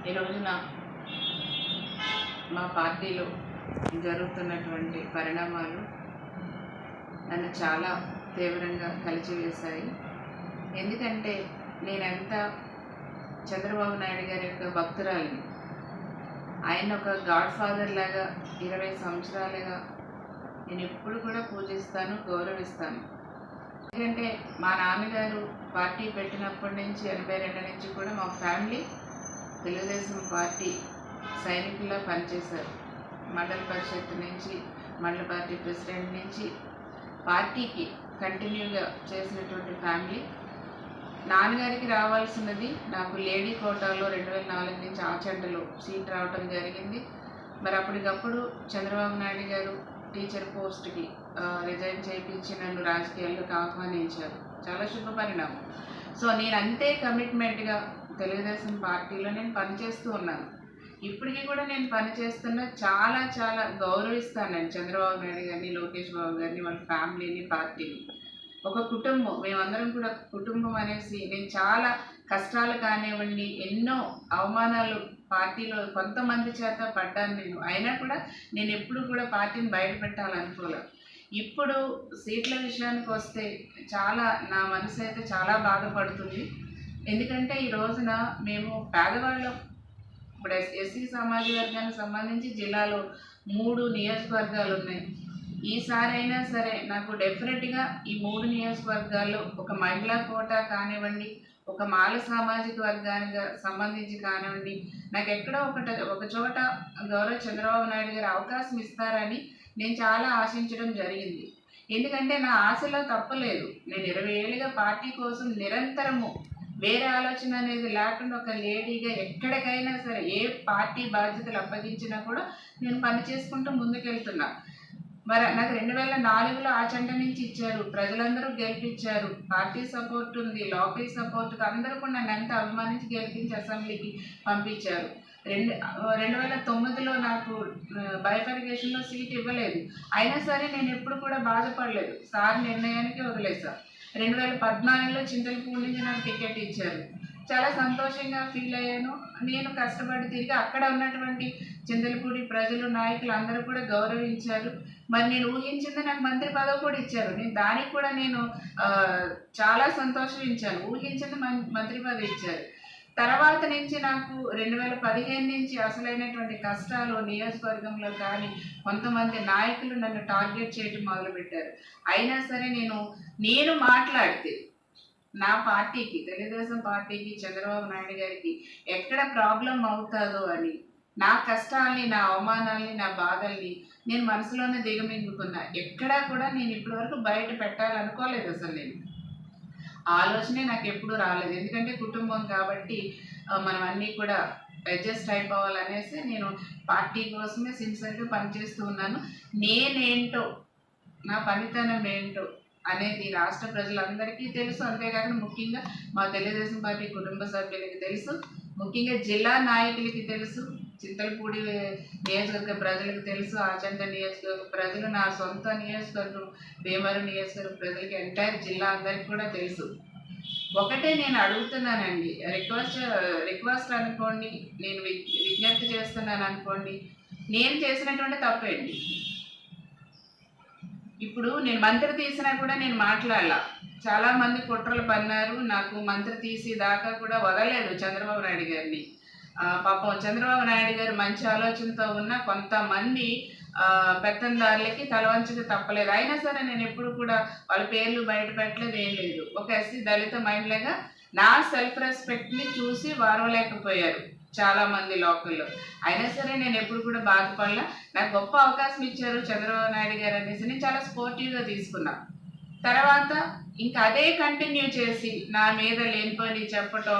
ఈ రోజున మా పార్టీలో జరుగుతున్నటువంటి పరిణామాలు నన్ను చాలా తీవ్రంగా కలిచివేశాయి. ఎందుకంటే నేనెంత చంద్రబాబు నాయుడు గారి యొక్క భక్తురాలిని. ఆయన ఒక గాడ్ ఫాదర్ లాగా 20 సంవత్సరాలుగా నేను ఎప్పుడు కూడా పూజిస్తాను, గౌరవిస్తాను. ఎందుకంటే మా నాన్నగారు పార్టీ పెట్టినప్పటి నుంచి 82 నుంచి కూడా మా ఫ్యామిలీ తెలుగుదేశం పార్టీ సైనికుల్లా పనిచేశారు. మండల పరిషత్ నుంచి, మండల పార్టీ ప్రెసిడెంట్ నుంచి పార్టీకి కంటిన్యూగా చేసినటువంటి ఫ్యామిలీ. నాన్నగారికి రావాల్సినది నాకు లేడీ కోటాలో 2004 నుంచి ఆచంటలో సీట్ రావటం జరిగింది. మరి అప్పటికప్పుడు చంద్రబాబు నాయుడు గారు టీచర్ పోస్ట్కి రిజైన్ చేయించి నన్ను రాజకీయాల్లోకి ఆహ్వానించారు. చాలా శుభ పరిణామం. సో నేను అంతే కమిట్మెంట్గా తెలుగుదేశం పార్టీలో నేను పనిచేస్తూ ఉన్నాను. ఇప్పటికీ కూడా నేను పనిచేస్తున్న చాలా చాలా గౌరవిస్తాను చంద్రబాబు నాయుడు గారిని, లోకేష్ బాబు గారిని, వాళ్ళ ఫ్యామిలీని, పార్టీని. ఒక కుటుంబం, మేమందరం కూడా కుటుంబం అనేసి నేను చాలా కష్టాలు కానివ్వండి, ఎన్నో అవమానాలు పార్టీలో కొంతమంది చేత పడ్డాను నేను. అయినా కూడా నేను ఎప్పుడు కూడా పార్టీని బయట పెట్టాలనుకోలేదు. ఇప్పుడు సీట్ల విషయానికి వస్తే చాలా నా మనసు అయితే చాలా బాధపడుతుంది. ఎందుకంటే ఈ రోజున మేము పేదవాళ్ళం. ఇప్పుడు ఎస్సీ సమాజ వర్గానికి సంబంధించి జిల్లాలో 3 నియోజకవర్గాలు ఉన్నాయి. ఈసారైనా సరే నాకు డెఫినెట్గా ఈ 3 నియోజకవర్గాల్లో ఒక మహిళా కోటా కానివ్వండి, ఒక మాల సామాజిక వర్గానికి సంబంధించి కానివ్వండి, నాకు ఎక్కడో ఒక చోట గౌరవ చంద్రబాబు నాయుడు గారు అవకాశం ఇస్తారని నేను చాలా ఆశించడం జరిగింది. ఎందుకంటే నా ఆశలో తప్పలేదు. నేను 20 ఏళ్ళుగా పార్టీ కోసం నిరంతరము వేరే ఆలోచన అనేది లేకుండా ఒక లేడీగా ఎక్కడికైనా సరే ఏ పార్టీ బాధ్యతలు అప్పగించినా కూడా నేను పని చేసుకుంటూ ముందుకెళ్తున్నా. మరి నాకు 2004లో ఆచంట నుంచి ఇచ్చారు, ప్రజలందరూ గెలిపించారు, పార్టీ సపోర్ట్ ఉంది, లోకల్ సపోర్ట్, అందరూ కూడా నన్ను ఎంత అభిమానించి గెలిపించి అసెంబ్లీకి పంపించారు. 2009లో నాకు బైఫర్గేషన్లో సీట్ ఇవ్వలేదు. అయినా సరే నేను ఎప్పుడు కూడా బాధపడలేదు. సార్ నిర్ణయానికి వదిలేసా. 2014లో చింతలపూడి నుంచి నాకు టికెట్ ఇచ్చారు. చాలా సంతోషంగా ఫీల్ అయ్యాను. నేను కష్టపడి తిరిగి అక్కడ ఉన్నటువంటి చింతలపూడి ప్రజలు, నాయకులు అందరూ కూడా గౌరవించారు. మరి నేను ఊహించింది నాకు మంత్రి పదవి కూడా ఇచ్చారు. దానికి కూడా నేను చాలా సంతోషించాను. ఊహించింది మంత్రి పదవి ఇచ్చారు. తర్వాత నుంచి నాకు 2015 నుంచి అసలైనటువంటి కష్టాలు నియోజకవర్గంలో కానీ కొంతమంది నాయకులు నన్ను టార్గెట్ చేయడం మొదలుపెట్టారు. అయినా సరే నేను మాట్లాడితే నా పార్టీకి, తెలుగుదేశం పార్టీకి, చంద్రబాబు నాయుడు గారికి ఎక్కడ ప్రాబ్లం అవుతుందో అని నా కష్టాల్ని, నా అవమానాల్ని, నా బాధల్ని నేను మనసులోనే దిగమింగుకున్నా. ఎక్కడా కూడా నేను ఇప్పటివరకు బయట పెట్టాలనుకోలేదు. అసలు నేను ఆలోచనే నాకు ఎప్పుడు రాలేదు. ఎందుకంటే కుటుంబం కాబట్టి మనం అన్నీ కూడా అడ్జస్ట్ అయిపోవాలనేసి నేను పార్టీ కోసమే సిన్సియర్గా పనిచేస్తూ ఉన్నాను. నేనేంటో, నా పనితనం ఏంటో అనేది రాష్ట్ర ప్రజలందరికీ తెలుసు. అంతేకాకుండా ముఖ్యంగా మా తెలుగుదేశం పార్టీ కుటుంబ సభ్యులకి తెలుసు, ముఖ్యంగా జిల్లా నాయకులకి తెలుసు, చింతలపూడి నియోజకవర్గ ప్రజలకు తెలుసు, ఆచంట నియోజకవర్గ ప్రజలు, నా సొంత నియోజకవర్గం భీమవరం నియోజకవర్గ ప్రజలకి, ఎంటైర్ జిల్లా అందరికి కూడా తెలుసు. ఒకటే నేను అడుగుతున్నానండి, రిక్వెస్ట్ అనుకోండి, నేను విజ్ఞప్తి చేస్తున్నాను అనుకోండి. నేను చేసినటువంటి తప్పేంటి? ఇప్పుడు నేను మంత్రి తీసినా కూడా నేను మాట్లాడాల. చాలామంది కుట్రలు పన్నారు. నాకు మంత్రి తీసి దాకా కూడా వదలలేదు చంద్రబాబు నాయుడు గారిని. పాపం చంద్రబాబు నాయుడు గారు మంచి ఆలోచనతో ఉన్న కొంతమంది పెత్తందారులకి తలవంచక తప్పలేదు. అయినా సరే నేను ఎప్పుడు కూడా వాళ్ళ పేర్లు బయట పెట్టలేదు, ఏం లేదు. ఒక ఎస్సీ దళిత మహిళగా నా సెల్ఫ్ రెస్పెక్ట్ని చూసి వారవలేకపోయారు చాలామంది లోకల్లో. అయినా సరే నేను ఎప్పుడు కూడా బాధపడలా. నాకు గొప్ప అవకాశం ఇచ్చారు చంద్రబాబు నాయుడు గారు అనేసి నేను చాలా స్పోర్టివ్గా తీసుకున్నా. తర్వాత ఇంకా అదే కంటిన్యూ చేసి నా మీద లేనిపోయి చెప్పటం,